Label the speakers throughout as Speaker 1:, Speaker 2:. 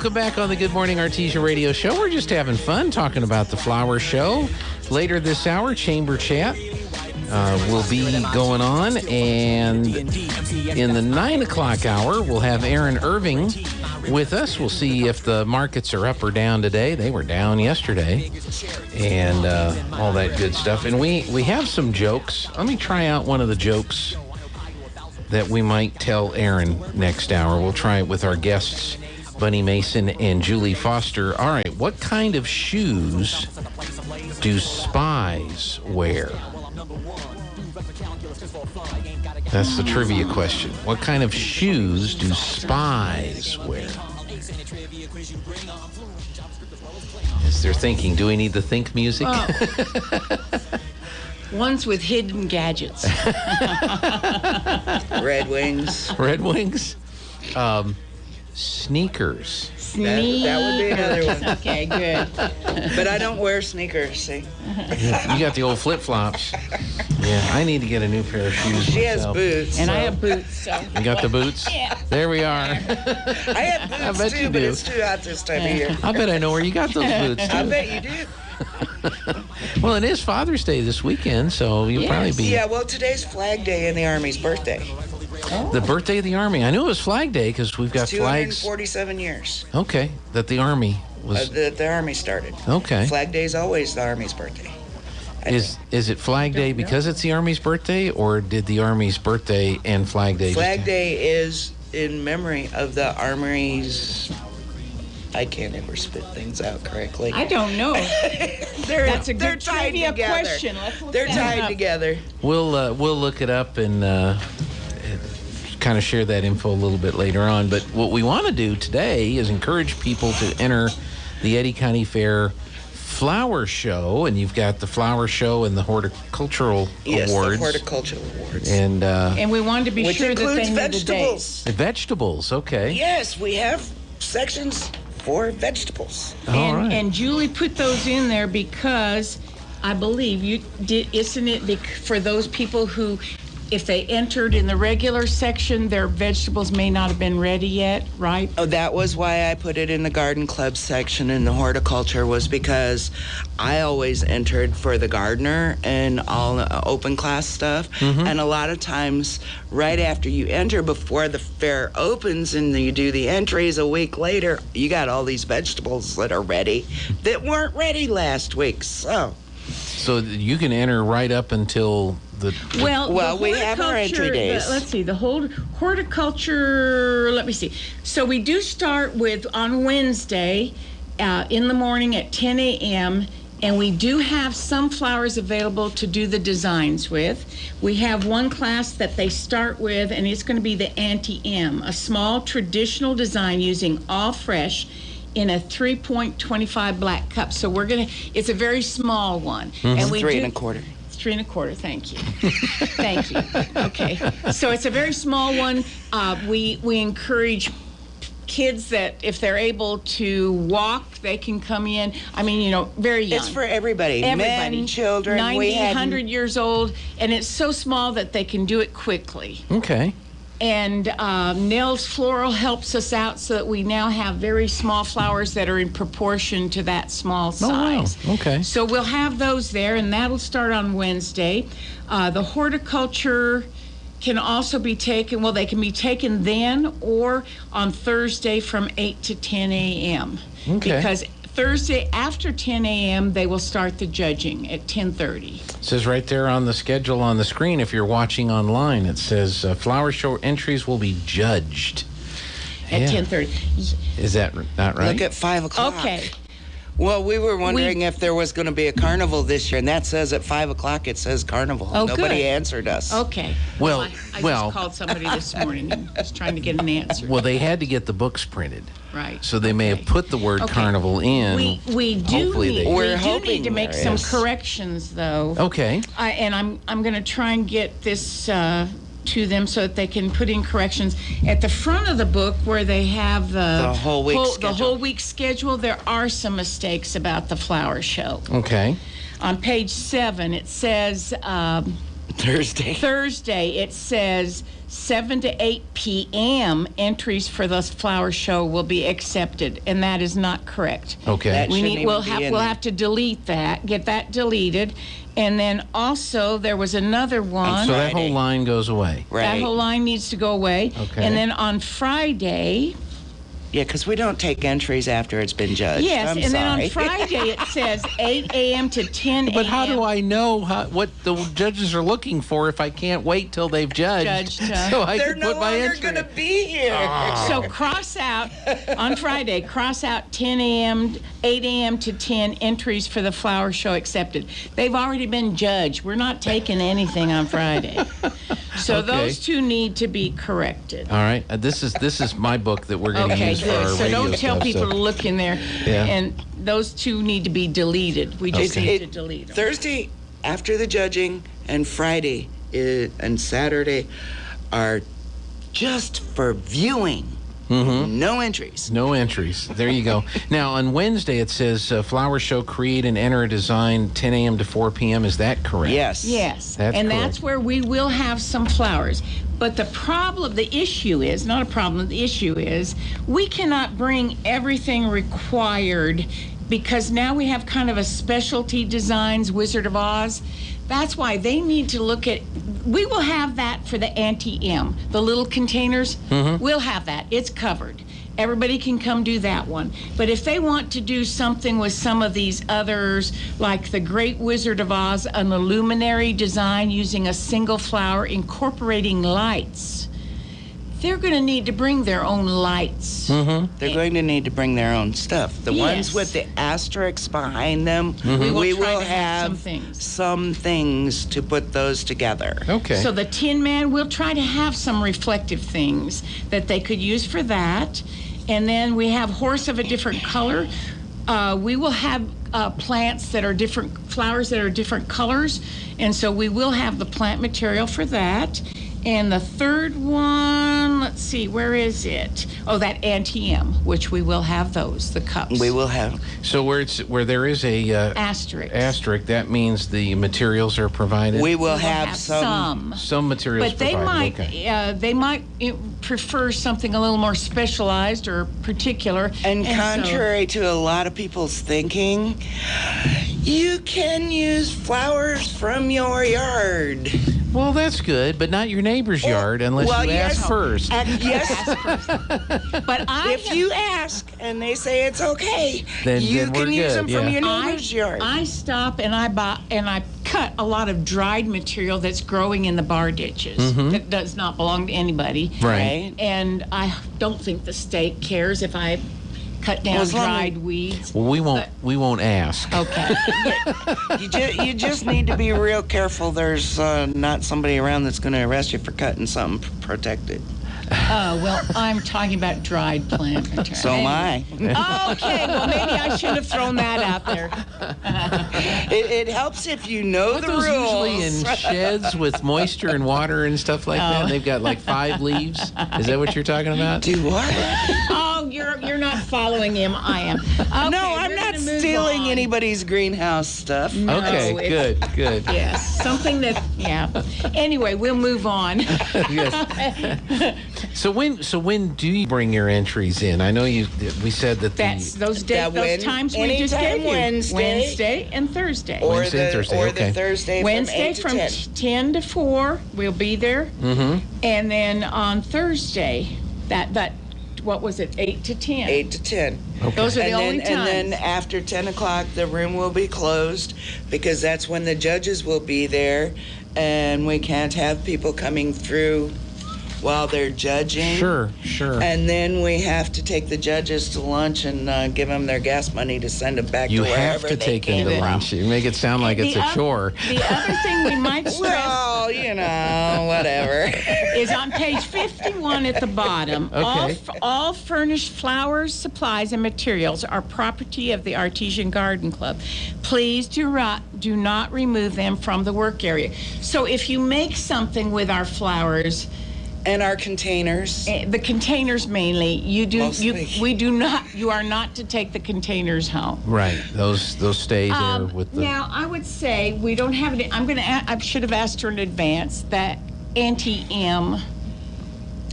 Speaker 1: welcome back on the Good Morning Artesia Radio Show. We're just having fun talking about the flower show. Later this hour, Chamber Chat will be going on. And in the 9 o'clock hour, we'll have Aaron Irving with us. We'll see if the markets are up or down today. They were down yesterday. And all that good stuff. And we have some jokes. Let me try out one of the jokes that we might tell Aaron next hour. We'll try it with our guests, Bunny Mason and Julie Foster. All right, what kind of shoes do spies wear? That's the trivia question. What kind of shoes do spies wear? As they're thinking, do we need the think music?
Speaker 2: Ones with hidden gadgets.
Speaker 3: Red Wings.
Speaker 1: Red Wings? Sneakers.
Speaker 3: That would be another one.
Speaker 2: Okay, good.
Speaker 3: But I don't wear sneakers, see?
Speaker 1: You got the old flip-flops. Yeah, I need to get a new pair of shoes
Speaker 3: She has
Speaker 1: myself.
Speaker 3: boots.
Speaker 2: And I have boots, so.
Speaker 1: You got the boots?
Speaker 2: Yeah.
Speaker 1: There we are.
Speaker 3: I have boots,
Speaker 1: bet you
Speaker 3: too, but
Speaker 1: do.
Speaker 3: it's too hot this time of year.
Speaker 1: I bet I know where you got those boots, too.
Speaker 3: I bet you do.
Speaker 1: Well, it is Father's Day this weekend, so you'll probably be...
Speaker 3: Yeah, well, today's Flag Day and the Army's birthday.
Speaker 1: The birthday of the Army. I knew it was Flag Day because we've got flags.
Speaker 3: 247 years.
Speaker 1: Okay, that the Army was...
Speaker 3: That the Army started.
Speaker 1: Okay.
Speaker 3: Flag Day is always the Army's birthday.
Speaker 1: Is it Flag Day because it's the Army's birthday, or did the Army's birthday and Flag Day...
Speaker 3: Flag Day is in memory of the Army's... I can't ever spit things out correctly.
Speaker 2: I don't know. That's a good trivia question. Let's look
Speaker 3: They're
Speaker 2: that
Speaker 3: tied
Speaker 2: up.
Speaker 3: together.
Speaker 1: We'll look it up and kind of share that info a little bit later on. But what we want to do today is encourage people to enter the Eddy County Fair Flower Show, and you've got the Flower Show and the Horticultural
Speaker 3: Yes,
Speaker 1: Awards.
Speaker 3: the Horticultural Awards.
Speaker 1: And
Speaker 2: we wanted to be
Speaker 3: which
Speaker 2: sure that
Speaker 3: includes
Speaker 2: they knew the
Speaker 3: vegetables.
Speaker 2: dates.
Speaker 1: Vegetables, okay.
Speaker 3: Yes, we have sections for vegetables.
Speaker 1: All right.
Speaker 2: And Julie put those in there because I believe you did, isn't it for those people who, if they entered in the regular section, their vegetables may not have been ready yet, right?
Speaker 3: Oh, that was why I put it in the garden club section in the horticulture, was because I always entered for the gardener and all the open class stuff.
Speaker 1: Mm-hmm.
Speaker 3: And a lot of times, right after you enter, before the fair opens and you do the entries a week later, you got all these vegetables that are ready that weren't ready last week. So
Speaker 1: you can enter right up until the...
Speaker 3: Well, we have our entry days.
Speaker 2: Let's see, the whole horticulture, let me see. So we do start with, on Wednesday, in the morning at 10 a.m., and we do have some flowers available to do the designs with. We have one class that they start with, and it's going to be the Auntie-M, a small traditional design using all fresh in a 3.25 black cup. So it's a very small one.
Speaker 1: Mm-hmm.
Speaker 3: and 3 1/4.
Speaker 2: 3 1/4, thank you. Thank you. Okay. So it's a very small one. We encourage kids that if they're able to walk, they can come in. I mean, very young.
Speaker 3: It's for everybody.
Speaker 2: Everybody.
Speaker 3: Men, children.
Speaker 2: 90, 100 years old. And it's so small that they can do it quickly.
Speaker 1: Okay.
Speaker 2: And Nels Floral helps us out so that we now have very small flowers that are in proportion to that small size.
Speaker 1: Oh, wow. Okay.
Speaker 2: So we'll have those there, and that'll start on Wednesday. The horticulture can also be taken, they can be taken then or on Thursday from 8 to 10 a.m.
Speaker 1: Okay.
Speaker 2: Because Thursday after 10 a.m., they will start the judging at 10:30.
Speaker 1: It says right there on the schedule on the screen, if you're watching online, it says flower show entries will be judged.
Speaker 2: At
Speaker 1: Yeah.
Speaker 2: 10:30.
Speaker 1: Is that not right?
Speaker 3: Look at 5 o'clock.
Speaker 2: Okay.
Speaker 3: Well, we were wondering if there was going to be a carnival this year, and that says at 5 o'clock it says carnival.
Speaker 2: Oh,
Speaker 3: Nobody
Speaker 2: good.
Speaker 3: answered us.
Speaker 2: Okay.
Speaker 1: Well,
Speaker 2: I just called somebody this morning and was trying to get an answer.
Speaker 1: Well, they had to get the books printed.
Speaker 2: Right.
Speaker 1: So they may have put the word carnival in.
Speaker 2: We do
Speaker 1: Hopefully
Speaker 2: need,
Speaker 1: they-
Speaker 3: We're
Speaker 2: we do
Speaker 3: hoping
Speaker 2: need to make
Speaker 3: there
Speaker 2: some
Speaker 3: is.
Speaker 2: corrections, though.
Speaker 1: Okay.
Speaker 2: And I'm going to try and get this to them so that they can put in corrections. At the front of the book where they have
Speaker 3: The whole week
Speaker 2: the
Speaker 3: schedule.
Speaker 2: whole week schedule, there are some mistakes about the flower show.
Speaker 1: Okay.
Speaker 2: On page 7, it says Thursday, it says 7 to 8 p.m. entries for the flower show will be accepted, and that is not correct.
Speaker 1: Okay.
Speaker 3: That shouldn't even
Speaker 2: We'll
Speaker 3: be in there.
Speaker 2: have to delete that, get that deleted, and then also there was another one.
Speaker 1: So that
Speaker 3: Friday.
Speaker 1: whole line goes away.
Speaker 3: Right.
Speaker 2: That whole line needs to go away.
Speaker 1: Okay.
Speaker 2: And then on Friday,
Speaker 3: Yeah, because we don't take entries after it's been judged.
Speaker 2: yes,
Speaker 3: I'm
Speaker 2: and then on
Speaker 3: sorry.
Speaker 2: Friday it says 8 a.m. to 10 a.m.
Speaker 1: But how do I know what the judges are looking for if I can't wait till they've judged? So I
Speaker 3: They're
Speaker 1: can
Speaker 3: no
Speaker 1: put my
Speaker 3: longer
Speaker 1: entry
Speaker 3: going to
Speaker 1: in?
Speaker 3: be here.
Speaker 2: So cross out on Friday, cross out 10 a.m., 8 a.m. to 10 entries for the flower show accepted. They've already been judged. We're not taking anything on Friday. So
Speaker 1: Okay.
Speaker 2: those two need to be corrected.
Speaker 1: All right. This is my book that we're going to
Speaker 2: Okay,
Speaker 1: use for our
Speaker 2: good. So
Speaker 1: radio
Speaker 2: don't tell
Speaker 1: stuff,
Speaker 2: people
Speaker 1: so-
Speaker 2: to look in there.
Speaker 1: Yeah.
Speaker 2: And those two need to be deleted. We just need to delete them.
Speaker 3: Thursday after the judging and Friday and Saturday are just for viewing.
Speaker 1: Mm-hmm.
Speaker 3: No entries.
Speaker 1: No entries. There you go. Now, on Wednesday, it says flower show, create and enter a design, 10 a.m. to 4 p.m. Is that correct?
Speaker 3: Yes.
Speaker 2: Yes,
Speaker 1: That's
Speaker 2: and
Speaker 1: correct.
Speaker 2: that's where we will have some flowers. But the issue is, not a problem, the issue is we cannot bring everything required because now we have kind of a specialty designs, Wizard of Oz. That's why they need to look at, we will have that for the anti-M, the little containers. We'll have that. It's covered. Everybody can come do that one. But if they want to do something with some of these others, like the Great Wizard of Oz, an illuminary design using a single flower incorporating lights, they're going to need to bring their own lights.
Speaker 3: They're going to need to bring their own stuff. The ones
Speaker 2: Yes.
Speaker 3: with the asterisks behind them,
Speaker 2: We will
Speaker 3: we
Speaker 2: try
Speaker 3: will
Speaker 2: to have some
Speaker 3: have
Speaker 2: things.
Speaker 3: some things to put those together.
Speaker 1: Okay.
Speaker 2: So the Tin Man, we'll try to have some reflective things that they could use for that. And then we have horse of a different color. We will have plants that are different, flowers that are different colors. And so we will have the plant material for that. And the third one, let's see, where is it? Oh, that anti-M, which we will have those, the cups.
Speaker 3: We will have.
Speaker 1: So where there is a
Speaker 2: asterisk.
Speaker 1: that means the materials are provided.
Speaker 3: We will
Speaker 2: We'll
Speaker 3: have some.
Speaker 1: Some materials
Speaker 2: But they
Speaker 1: provided.
Speaker 2: might,
Speaker 1: Okay.
Speaker 2: they might prefer something a little more specialized or particular.
Speaker 3: And
Speaker 2: so-
Speaker 3: contrary to a lot of people's thinking, you can use flowers from your yard.
Speaker 1: Well, that's good, but not your neighbor's yard unless
Speaker 3: Well,
Speaker 1: you
Speaker 3: yes.
Speaker 1: ask first.
Speaker 3: Yes,
Speaker 2: But
Speaker 3: if you ask and they say it's okay,
Speaker 1: Then
Speaker 3: you
Speaker 1: we're
Speaker 3: can use
Speaker 1: good,
Speaker 3: them from
Speaker 1: yeah.
Speaker 3: your neighbor's yard.
Speaker 2: I stop and I buy and I cut a lot of dried material that's growing in the bar ditches that does not belong to anybody.
Speaker 1: Mm-hmm. Right.
Speaker 2: And I don't think the state cares if I cut down
Speaker 3: Well, as long
Speaker 2: dried weeds.
Speaker 1: Well, we won't ask.
Speaker 2: Okay.
Speaker 3: You just need to be real careful. There's not somebody around that's going to arrest you for cutting something protected.
Speaker 2: Well, I'm talking about dried plant material.
Speaker 3: So am I.
Speaker 2: Okay, well, maybe I should have thrown that out there.
Speaker 3: It helps if you know
Speaker 1: Aren't
Speaker 3: the
Speaker 1: those
Speaker 3: rules.
Speaker 1: usually in sheds with moisture and water and stuff like that? And they've got like 5 leaves. Is that what you're talking about?
Speaker 3: Do what?
Speaker 2: Oh, you're not following him. I am. Okay,
Speaker 3: No, I'm
Speaker 2: we're
Speaker 3: not
Speaker 2: gonna move
Speaker 3: stealing
Speaker 2: on.
Speaker 3: anybody's greenhouse stuff.
Speaker 2: No,
Speaker 1: Okay,
Speaker 2: it's-
Speaker 1: good.
Speaker 2: Yes, something that, yeah. Anyway, we'll move on.
Speaker 1: Yes. So when do you bring your entries in? I know we said that
Speaker 2: That's those
Speaker 3: That
Speaker 2: those times we just
Speaker 3: anytime
Speaker 2: gave you.
Speaker 3: Wednesday.
Speaker 2: And Thursday.
Speaker 3: Or
Speaker 1: Wednesday and Thursday,
Speaker 3: or
Speaker 1: okay.
Speaker 3: the Thursday
Speaker 2: Wednesday
Speaker 3: from 8 to 10.
Speaker 2: 10 to 4, we'll be there. Mm-hmm. And then on Thursday, that what was it, 8 to 10?
Speaker 3: 8 to 10.
Speaker 2: Those are the
Speaker 3: And
Speaker 2: only
Speaker 3: then,
Speaker 2: times.
Speaker 3: and then after 10 o'clock, the room will be closed because that's when the judges will be there, and we can't have people coming through while they're judging.
Speaker 1: Sure.
Speaker 3: And then we have to take the judges to lunch and give them their gas money to send them back
Speaker 1: You
Speaker 3: to wherever
Speaker 1: have to
Speaker 3: they
Speaker 1: take
Speaker 3: came
Speaker 1: them to
Speaker 3: from.
Speaker 1: lunch. You make it sound like it's a chore.
Speaker 2: The other thing we might stress
Speaker 3: Well, you know, whatever.
Speaker 2: is on page 51 at the bottom.
Speaker 1: Okay.
Speaker 2: All furnished flowers, supplies, and materials are property of the Artesian Garden Club. Please do not remove them from the work area. So if you make something with our flowers,
Speaker 3: And our containers.
Speaker 2: The containers mainly.
Speaker 3: Mostly.
Speaker 2: You are not to take the containers home.
Speaker 1: Right. Those stay there with the.
Speaker 2: Now, I would say we don't have it. I should have asked her in advance that Auntie M.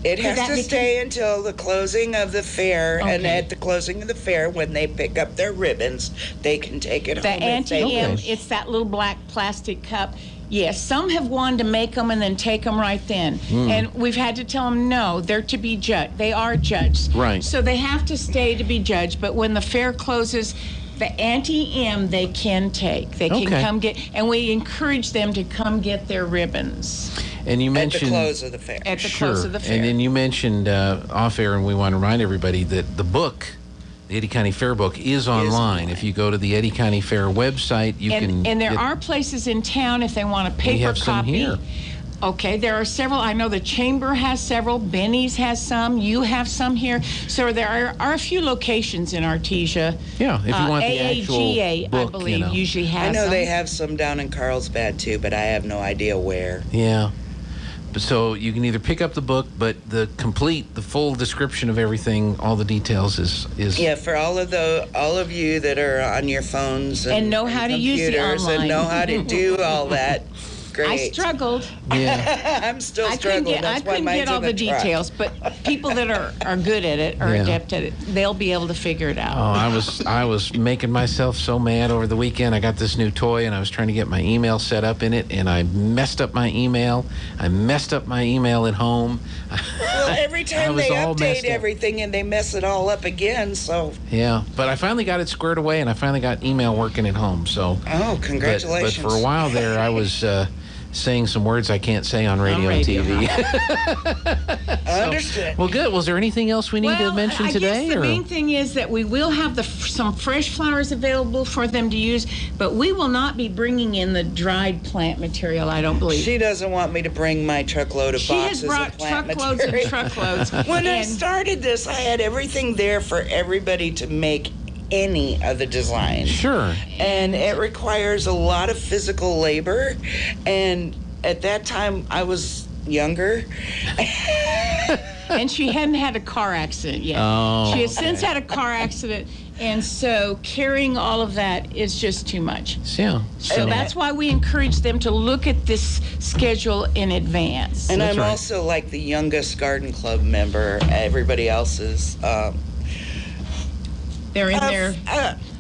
Speaker 3: It has to stay until the closing of the fair,
Speaker 2: Okay.
Speaker 3: and at the closing of the fair, when they pick up their ribbons, they can take it
Speaker 2: The
Speaker 3: home. if they
Speaker 2: Auntie M,
Speaker 3: wish.
Speaker 2: it's that little black plastic cup. Yes, some have wanted to make them and then take them right then. And we've had to tell them, no, they're to be judged. They are judged.
Speaker 1: Right.
Speaker 2: So they have to stay to be judged. But when the fair closes, the Auntie M, they can take. They can
Speaker 1: Okay.
Speaker 2: come get, and we encourage them to come get their ribbons
Speaker 1: And you
Speaker 3: At
Speaker 1: mentioned
Speaker 3: the close of the fair.
Speaker 2: at the close of the fair.
Speaker 1: And then you mentioned off air, and we want to remind everybody that the book, the Eddy County Fair book, is online. If you go to the Eddy County Fair website, you can.
Speaker 2: And there
Speaker 1: get-
Speaker 2: are places in town if they want a paper
Speaker 1: We have some
Speaker 2: copy.
Speaker 1: here.
Speaker 2: Okay, there are several. I know the Chamber has several. Benny's has some. You have some here. So there are a few locations in Artesia.
Speaker 1: Yeah, if you want the actual
Speaker 2: AAGA,
Speaker 1: book,
Speaker 2: I believe,
Speaker 1: you know.
Speaker 2: usually
Speaker 3: I
Speaker 2: has
Speaker 3: know
Speaker 2: them.
Speaker 3: they have some down in Carlsbad too, but I have no idea where.
Speaker 1: Yeah. So you can either pick up the book, but the full description of everything, all the details is.
Speaker 3: Yeah, for all of you that are on your phones
Speaker 2: And know how to use the
Speaker 3: computers
Speaker 2: online.
Speaker 3: and know how to do all that. Great.
Speaker 2: I struggled.
Speaker 1: Yeah.
Speaker 3: I'm still
Speaker 2: I couldn't
Speaker 3: struggling.
Speaker 2: get, I
Speaker 3: That's why
Speaker 2: couldn't
Speaker 3: mine's
Speaker 2: get all
Speaker 3: in
Speaker 2: the
Speaker 3: truck.
Speaker 2: details, but people that are good at it or
Speaker 1: Yeah.
Speaker 2: adept at it, they'll be able to figure it out.
Speaker 1: Oh, I was making myself so mad over the weekend. I got this new toy, and I was trying to get my email set up in it, and I messed up my email. I messed up my email at home.
Speaker 3: Well, every
Speaker 1: I
Speaker 3: time
Speaker 1: was
Speaker 3: they
Speaker 1: all messed
Speaker 3: update
Speaker 1: up.
Speaker 3: everything and they mess it all up again, so.
Speaker 1: Yeah, but I finally got it squared away, and I finally got email working at home. So.
Speaker 3: Oh, congratulations.
Speaker 1: But for a while there, I was saying some words I can't say on radio, and
Speaker 2: radio,
Speaker 1: TV.
Speaker 3: I understood.
Speaker 1: Well, good. Was there anything else we need to mention
Speaker 2: I
Speaker 1: today?
Speaker 2: guess the main thing is that we will have some fresh flowers available for them to use, but we will not be bringing in the dried plant material, I don't believe.
Speaker 3: She doesn't want me to bring my truckload of
Speaker 2: She
Speaker 3: boxes
Speaker 2: has brought
Speaker 3: of plant
Speaker 2: truckloads
Speaker 3: material.
Speaker 2: and truckloads.
Speaker 3: When I
Speaker 2: and
Speaker 3: started this, I had everything there for everybody to make any of the designs.
Speaker 1: Sure.
Speaker 3: And it requires a lot of physical labor. And at that time, I was younger.
Speaker 2: and she hadn't had a car accident yet.
Speaker 1: Oh,
Speaker 2: She has since had a car accident, and so carrying all of that is just too much.
Speaker 1: Yeah.
Speaker 2: So that's why we encourage them to look at this schedule in advance.
Speaker 3: And
Speaker 1: That's
Speaker 3: I'm
Speaker 1: right.
Speaker 3: also like the youngest garden club member. Everybody else is
Speaker 2: They're in their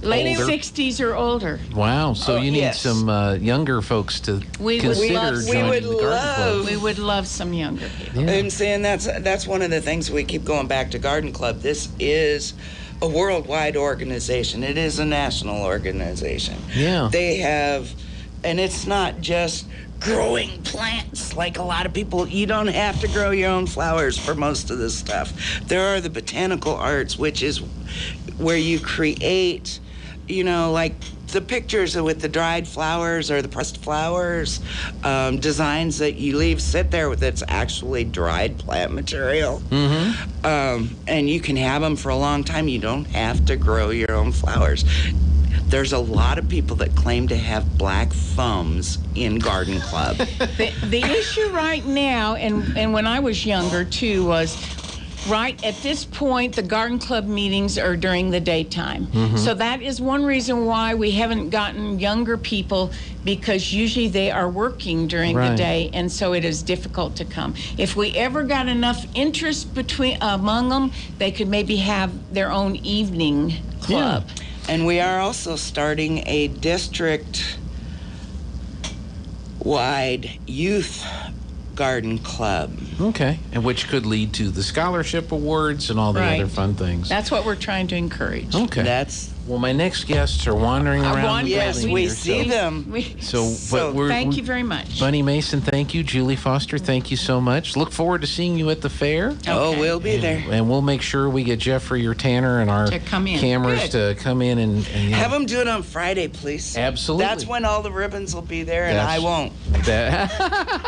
Speaker 2: late
Speaker 1: Older.
Speaker 2: 60s or older.
Speaker 1: Wow. So you need
Speaker 3: yes.
Speaker 1: some younger folks to
Speaker 2: We would
Speaker 1: consider
Speaker 2: love-
Speaker 1: joining
Speaker 3: we would
Speaker 1: the garden club.
Speaker 2: We would love some younger people.
Speaker 1: Yeah.
Speaker 3: I'm saying that's one of the things we keep going back to Garden Club. This is a worldwide organization. It is a national organization.
Speaker 1: Yeah.
Speaker 3: They have, and it's not just growing plants like a lot of people. You don't have to grow your own flowers for most of this stuff. There are the botanical arts, which is where you create, like the pictures with the dried flowers or the pressed flowers, designs that you leave sit there with that's actually dried plant material. And you can have them for a long time. You don't have to grow your own flowers. There's a lot of people that claim to have black thumbs in Garden Club.
Speaker 2: The issue right now, and when I was younger too, was right at this point, the garden club meetings are during the daytime. So that is one reason why we haven't gotten younger people, because usually they are working during the
Speaker 1: Right.
Speaker 2: day, and so it is difficult to come. If we ever got enough interest among them, they could maybe have their own evening club.
Speaker 3: And we are also starting a district-wide youth garden club.
Speaker 1: Okay. And which could lead to the scholarship awards and all the
Speaker 2: Right.
Speaker 1: other fun things.
Speaker 2: That's what we're trying to encourage.
Speaker 1: Okay.
Speaker 3: That's
Speaker 1: Well, my next guests are wandering around the
Speaker 3: yes,
Speaker 1: building
Speaker 3: we
Speaker 1: here,
Speaker 3: see them.
Speaker 1: So,
Speaker 3: So,
Speaker 1: but we're
Speaker 2: Thank you very much.
Speaker 1: Bunny Mason, thank you. Julie Foster, thank you so much. Look forward to seeing you at the fair.
Speaker 3: Oh,
Speaker 2: Okay.
Speaker 3: we'll be there.
Speaker 1: And we'll make sure we get Jeffrey or Tanner and our
Speaker 2: To come in.
Speaker 1: cameras to come in and
Speaker 3: Have them do it on Friday, please.
Speaker 1: Absolutely.
Speaker 3: That's when all the ribbons will be there, and
Speaker 1: That's-
Speaker 3: I won't.
Speaker 1: that